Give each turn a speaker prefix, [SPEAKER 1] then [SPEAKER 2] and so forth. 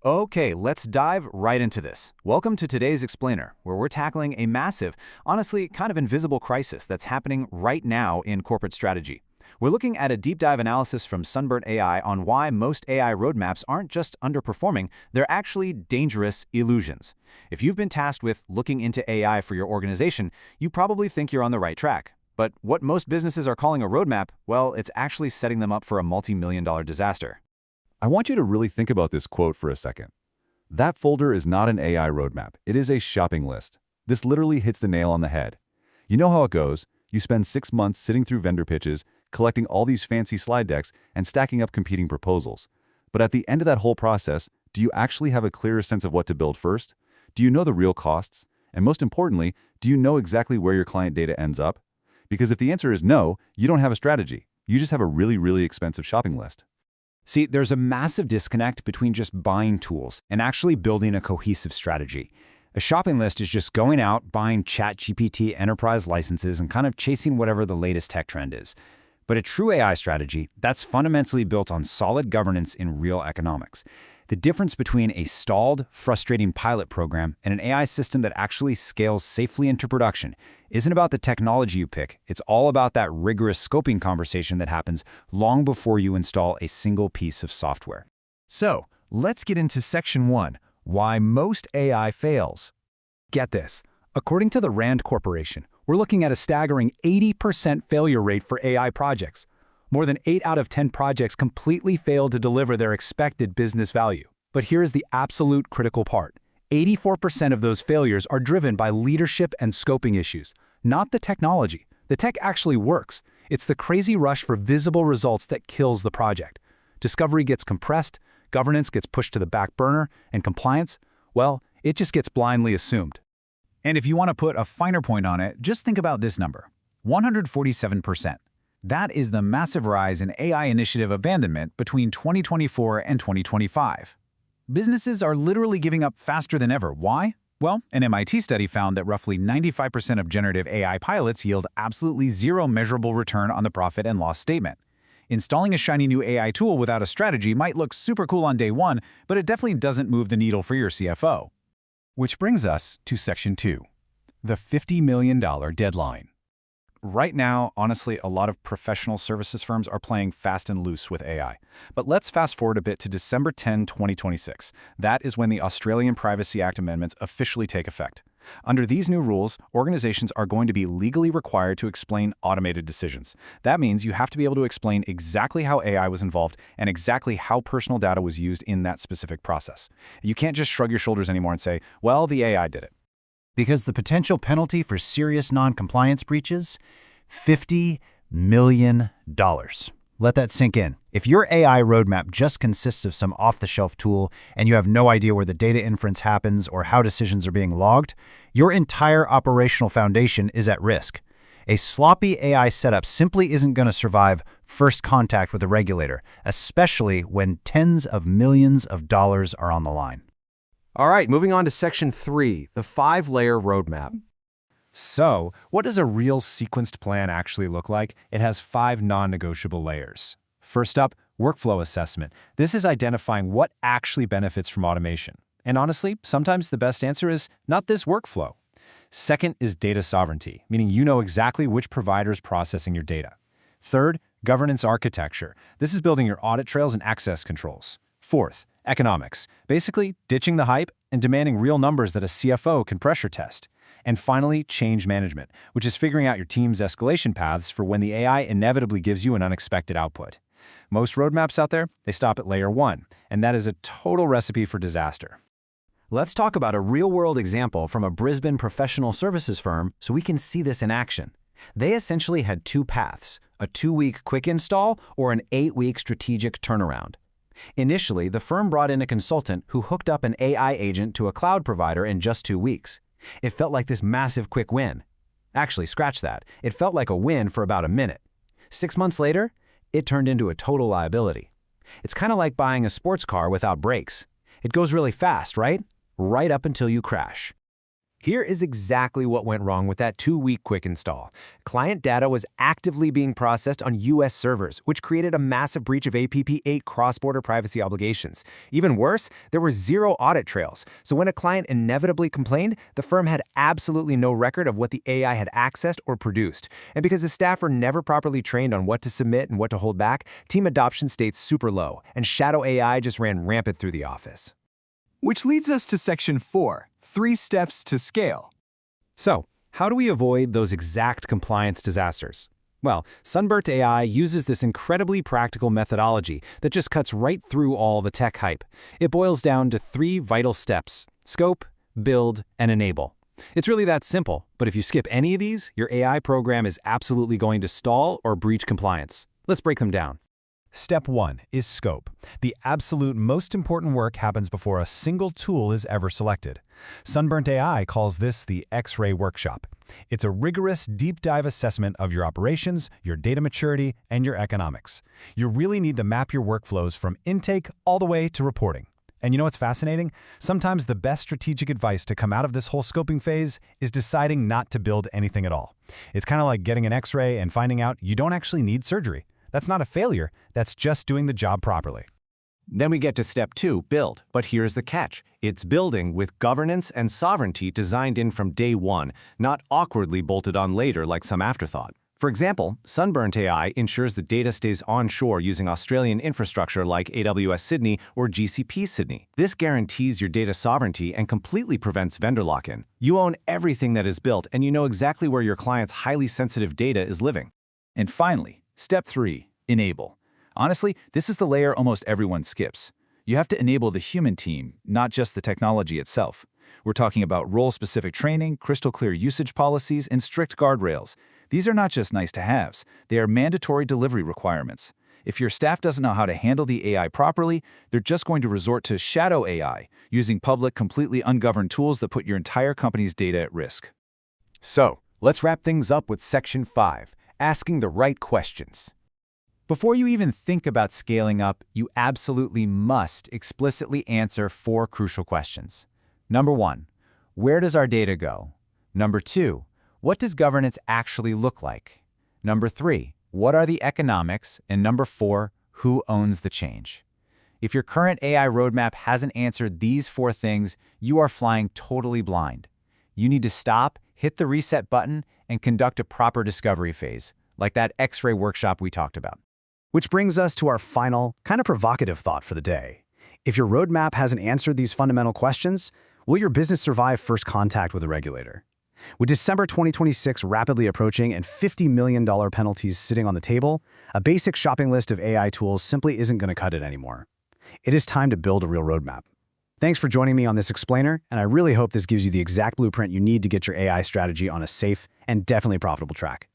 [SPEAKER 1] Okay, let's dive right into this. Welcome to today's Explainer, where we're tackling a massive, honestly kind of invisible crisis that's happening right now in corporate strategy. We're looking at a deep dive analysis from Sunburnt AI on why most AI roadmaps aren't just underperforming, they're actually dangerous illusions. If you've been tasked with looking into AI for your organization, you probably think you're on the right track. But what most businesses are calling a roadmap, well, it's actually setting them up for a multi-million-dollar disaster.
[SPEAKER 2] I want you to really think about this quote for a second. That folder is not an AI roadmap. It is a shopping list. This literally hits the nail on the head. You know how it goes. You spend 6 months sitting through vendor pitches, collecting all these fancy slide decks, and stacking up competing proposals. But at the end of that whole process, do you actually have a clearer sense of what to build first? Do you know the real costs? And most importantly, do you know exactly where your client data ends up? Because if the answer is no, you don't have a strategy. You just have a really expensive shopping list.
[SPEAKER 1] See, there's a massive disconnect between just buying tools and actually building a cohesive strategy. A shopping list is just going out, buying ChatGPT enterprise licenses and kind of chasing whatever the latest tech trend is. But a true AI strategy, that's fundamentally built on solid governance in real economics. The difference between a stalled, frustrating pilot program and an AI system that actually scales safely into production isn't about the technology you pick. It's all about that rigorous scoping conversation that happens long before you install a single piece of software.
[SPEAKER 3] So, let's get into Section 1, Why Most AI Fails.
[SPEAKER 4] Get this. According to the Rand Corporation, we're looking at a staggering 80% failure rate for AI projects. More than 8 out of 10 projects completely fail to deliver their expected business value. But here's the absolute critical part. 84% of those failures are driven by leadership and scoping issues, not the technology. The tech actually works. It's the crazy rush for visible results that kills the project. Discovery gets compressed, governance gets pushed to the back burner, and compliance, well, it just gets blindly assumed.
[SPEAKER 1] And if you want to put a finer point on it, just think about this number, 147%. That is the massive rise in AI initiative abandonment between 2024 and 2025. Businesses are literally giving up faster than ever. Why? Well, an MIT study found that roughly 95% of generative AI pilots yield absolutely zero measurable return on the profit and loss statement. Installing a shiny new AI tool without a strategy might look super cool on day one, but it definitely doesn't move the needle for your CFO.
[SPEAKER 3] Which brings us to Section 2, the $50 million deadline.
[SPEAKER 1] Right now, honestly, a lot of professional services firms are playing fast and loose with AI. But let's fast forward a bit to December 10, 2026. That is when the Australian Privacy Act amendments officially take effect. Under these new rules, organizations are going to be legally required to explain automated decisions. That means you have to be able to explain exactly how AI was involved and exactly how personal data was used in that specific process. You can't just shrug your shoulders anymore and say, well, the AI did it.
[SPEAKER 5] Because the potential penalty for serious non-compliance breaches, $50 million. Let that sink in. If your AI roadmap just consists of some off-the-shelf tool and you have no idea where the data inference happens or how decisions are being logged, your entire operational foundation is at risk. A sloppy AI setup simply isn't going to survive first contact with a regulator, especially when tens of millions of dollars are on the line.
[SPEAKER 6] All right, moving on to Section 3, the 5-layer roadmap.
[SPEAKER 3] So, what does a real sequenced plan actually look like? It has 5 non-negotiable layers. First up, workflow assessment. This is identifying what actually benefits from automation. And honestly, sometimes the best answer is not this workflow. Second is data sovereignty, meaning you know exactly which provider is processing your data. Third, governance architecture. This is building your audit trails and access controls. Fourth, economics. Basically, ditching the hype and demanding real numbers that a CFO can pressure test. And finally, change management, which is figuring out your team's escalation paths for when the AI inevitably gives you an unexpected output. Most roadmaps out there, they stop at layer 1, and that is a total recipe for disaster.
[SPEAKER 5] Let's talk about a real-world example from a Brisbane professional services firm so we can see this in action. They essentially had 2 paths, a 2-week quick install or an 8-week strategic turnaround. Initially, the firm brought in a consultant who hooked up an AI agent to a cloud provider in just 2 weeks. It felt like this massive quick win. Actually, scratch that. It felt like a win for about a minute. 6 months later, it turned into a total liability. It's kind of like buying a sports car without brakes. It goes really fast, right? Right up until you crash. Here is exactly what went wrong with that 2-week quick install. Client data was actively being processed on U.S. servers, which created a massive breach of APP8 cross-border privacy obligations. Even worse, there were zero audit trails. So when a client inevitably complained, the firm had absolutely no record of what the AI had accessed or produced. And because the staff were never properly trained on what to submit and what to hold back, team adoption stayed super low, and shadow AI just ran rampant through the office.
[SPEAKER 4] Which leads us to Section 4, 3 steps to scale.
[SPEAKER 3] So, how do we avoid those exact compliance disasters? Well, Sunburnt AI uses this incredibly practical methodology that just cuts right through all the tech hype. It boils down to 3 vital steps: scope, build, and enable. It's really that simple, but if you skip any of these, your AI program is absolutely going to stall or breach compliance. Let's break them down. Step 1 is scope. The absolute most important work happens before a single tool is ever selected. Sunburnt AI calls this the X-ray workshop. It's a rigorous, deep dive assessment of your operations, your data maturity, and your economics. You really need to map your workflows from intake all the way to reporting. And you know what's fascinating? Sometimes the best strategic advice to come out of this whole scoping phase is deciding not to build anything at all. It's kind of like getting an X-ray and finding out you don't actually need surgery. That's not a failure, that's just doing the job properly.
[SPEAKER 5] Then we get to step 2, build. But here's the catch. It's building with governance and sovereignty designed in from day one, not awkwardly bolted on later like some afterthought. For example, Sunburnt AI ensures the data stays onshore using Australian infrastructure like AWS Sydney or GCP Sydney. This guarantees your data sovereignty and completely prevents vendor lock-in. You own everything that is built, and you know exactly where your client's highly sensitive data is living.
[SPEAKER 2] And finally, Step 3, enable. Honestly, this is the layer almost everyone skips. You have to enable the human team, not just the technology itself. We're talking about role-specific training, crystal-clear usage policies, and strict guardrails. These are not just nice-to-haves, they are mandatory delivery requirements. If your staff doesn't know how to handle the AI properly, they're just going to resort to shadow AI, using public, completely ungoverned tools that put your entire company's data at risk.
[SPEAKER 1] So, let's wrap things up with Section 5. Asking the right questions. Before you even think about scaling up, you absolutely must explicitly answer 4 crucial questions. Number 1, where does our data go? Number 2, what does governance actually look like? Number 3, what are the economics? And number 4, who owns the change? If your current AI roadmap hasn't answered these 4 things, you are flying totally blind. You need to stop, hit the reset button, and conduct a proper discovery phase, like that X-ray workshop we talked about.
[SPEAKER 5] Which brings us to our final, kind of provocative thought for the day. If your roadmap hasn't answered these fundamental questions, will your business survive first contact with a regulator? With December 2026 rapidly approaching and $50 million penalties sitting on the table, a basic shopping list of AI tools simply isn't going to cut it anymore. It is time to build a real roadmap. Thanks for joining me on this explainer, and I really hope this gives you the exact blueprint you need to get your AI strategy on a safe and definitely profitable track.